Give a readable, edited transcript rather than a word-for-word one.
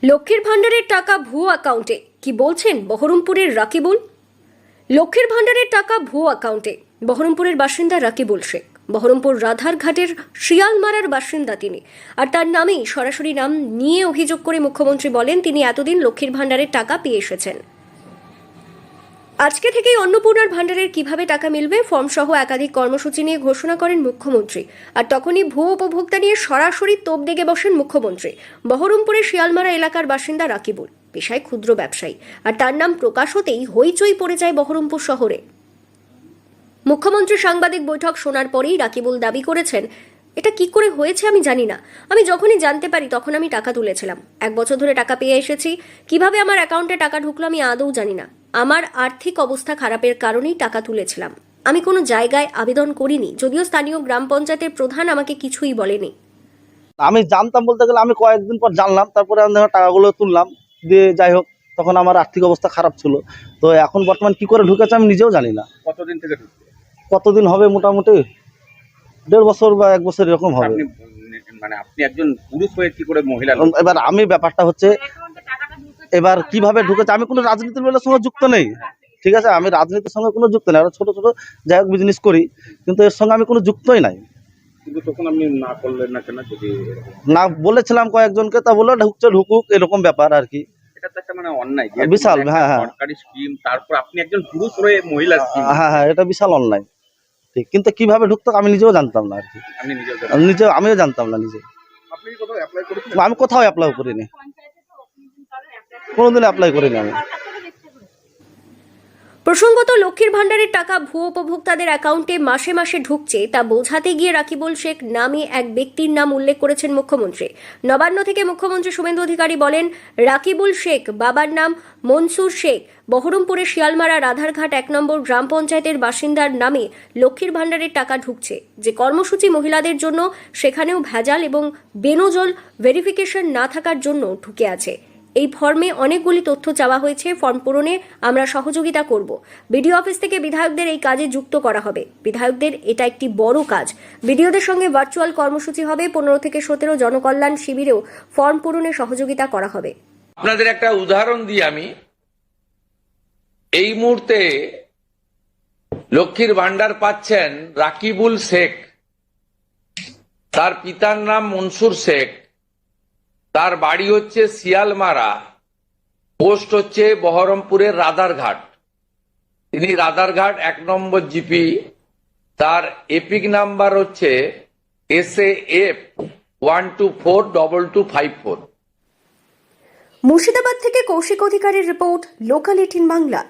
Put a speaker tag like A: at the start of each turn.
A: লক্ষ্মীর ভান্ডারের টাকা ভুয়ো অ্যাকাউন্টে, কি বলছেন বহরমপুরের রাকিবুল? লক্ষ্মীর ভান্ডারের টাকা ভুয়ো অ্যাকাউন্টে, বহরমপুরের বাসিন্দা রাকিবুল শেখ। বহরমপুর রাধারঘাটের শিয়ালমারার বাসিন্দা তিনি, আর তার নামেই সরাসরি নাম নিয়ে অভিযোগ করে মুখ্যমন্ত্রী বলেন তিনি এতদিন লক্ষ্মীর ভান্ডারের টাকা পেয়ে এসেছেন। আজকে থেকেই অন্নপূর্ণার ভান্ডারের কিভাবে টাকা মিলবে ফর্ম সহ একাধিক কর্মসূচি নিয়ে ঘোষণা করেন মুখ্যমন্ত্রী। আর তখনই ভুয়ো উপভোক্তা নিয়ে সরাসরি তোপ দেগে বসেন মুখ্যমন্ত্রী। বহরমপুরের শিয়ালমারা এলাকার বাসিন্দা রাকিবুল, পেশায় ক্ষুদ্র ব্যবসায়ী, আর তার নাম প্রকাশ হতেই হইচই পড়ে যায় বহরমপুর শহরে। মুখ্যমন্ত্রী সাংবাদিক বৈঠক শোনার পরেই রাকিবুল দাবি করেছেন, এটা কি করে হয়েছে আমি জানি না। আমি যখনই জানতে পারি তখন আমি টাকা তুলেছিলাম। 1 বছর ধরে টাকা পেয়ে এসেছি। কিভাবে আমার অ্যাকাউন্টে টাকা ঢুকলো আমি আদৌ জানি না। আমার আর্থিক অবস্থা খারাপের কারণেই টাকা তুলেছিলাম। আমি কোনো জায়গায় আবেদন করিনি, যদিও স্থানীয় গ্রাম পঞ্চায়েতের প্রধান আমাকে কিছুই বলেনি।
B: আমি জানতাম বলতে গেলে আমি কয়েকদিন পর জানলাম, তারপরে আমি টাকাগুলো তুললাম দিয়ে যাই হোক, তখন আমার আর্থিক অবস্থা খারাপ ছিল। তো এখন বর্তমান কি করে ঢুকেছে আমি নিজেও জানি না।
C: কতদিন থেকে ঢুকছে?
B: কতদিন হবে, মোটামুটি 1.5 বছর বা 1 বছর এরকম হবে।
C: মানে আপনি একজন পুরুষ হয়ে কি করে মহিলা?
B: এবার আমি ব্যাপারটা হচ্ছে এবার কিভাবে ঢুকেছে, আমি কোনো রাজনীতির বেলার সঙ্গে যুক্ত নেই, ঠিক আছে? আমি রাজনীতির সঙ্গে কোনো যুক্ত নেই, ছোট ছোট যাই হোক বিজনেস করি, কিন্তু এর সঙ্গে আমি কোনো যুক্তই নাই।
C: কিন্তু তখন আপনি না করলেন না কেন? যদি
B: না বলেছিলাম কয়েকজনকে, তা বললো ঢুকছে ঢুকুক, এরকম ব্যাপার আর কি।
C: এটা তো একটা মানে অন্যায়,
B: বিশাল। হ্যাঁ হ্যাঁ,
C: সরকারি স্কিম, তারপর আপনি একজন পুরুষ হয়ে মহিলা স্কিম।
B: হ্যাঁ হ্যাঁ, এটা বিশাল অন্যায়, ঠিক। কিন্তু কিভাবে ঢুকতো আমি নিজেও জানতাম না আর কি।
C: আপনি
B: আমিও জানতাম না নিজে।
C: আপনি কি কোথাও অ্যাপ্লাই করেছেন?
B: আমি কোথাও অ্যাপ্লাই করিনি, কোনোদিন অ্যাপ্লাই করিনি আমি।
A: প্রসঙ্গত, লক্ষ্মীর ভান্ডারের টাকা ভুয়ো উপভোক্তাদের অ্যাকাউন্টে মাসে মাসে ঢুকছে তা বোঝাতে গিয়ে রাকিবুল শেখ নামে এক ব্যক্তির নাম উল্লেখ করেছেন মুখ্যমন্ত্রী। নবান্ন থেকে মুখ্যমন্ত্রী শুভেন্দু অধিকারী বলেন, রাকিবুল শেখ, বাবার নাম মনসুর শেখ, বহরমপুরের শিয়ালমারা রাধারঘাট 1 নম্বর গ্রাম পঞ্চায়েতের বাসিন্দার নামে লক্ষ্মীর ভান্ডারের টাকা ঢুকছে। যে কর্মসূচি মহিলাদের জন্য, সেখানেও ভেজাল এবং বেনজল ভেরিফিকেশন না থাকার জন্য ঢুকে আছে। এই ফর্মে অনেকগুলি তথ্য চাওয়া হয়েছে। ফর্ম পূরণে আমরা সহযোগিতা করব। বিডিও অফিস থেকে বিধায়কদের এই কাজে যুক্ত করা হবে। বিধায়কদের এটা একটি বড় কাজ। বিডিওদের সঙ্গে ভার্চুয়াল কর্মসূচি হবে। 15 থেকে 17 জনকল্যাণ শিবিরেও ফর্ম পূরণে সহযোগিতা করা হবে।
D: আপনাদের একটা উদাহরণ দিই আমি। এই মুহূর্তে লক্ষ্মীর ভান্ডার পাচ্ছেন রাকিবুল শেখ, তার পিতার নাম মনসুর শেখ, তার বাড়ি হচ্ছে শিয়ালমারা, পোস্ট হচ্ছে বহরমপুরের রাধারঘাট। তিনি রাধারঘাট 1 নম্বর জিপি, তার এপিক নাম্বার হচ্ছে SAF 1242254।
A: মুর্শিদাবাদ থেকে কৌশিক অধিকারীর রিপোর্ট, লোকাল 18 বাংলা।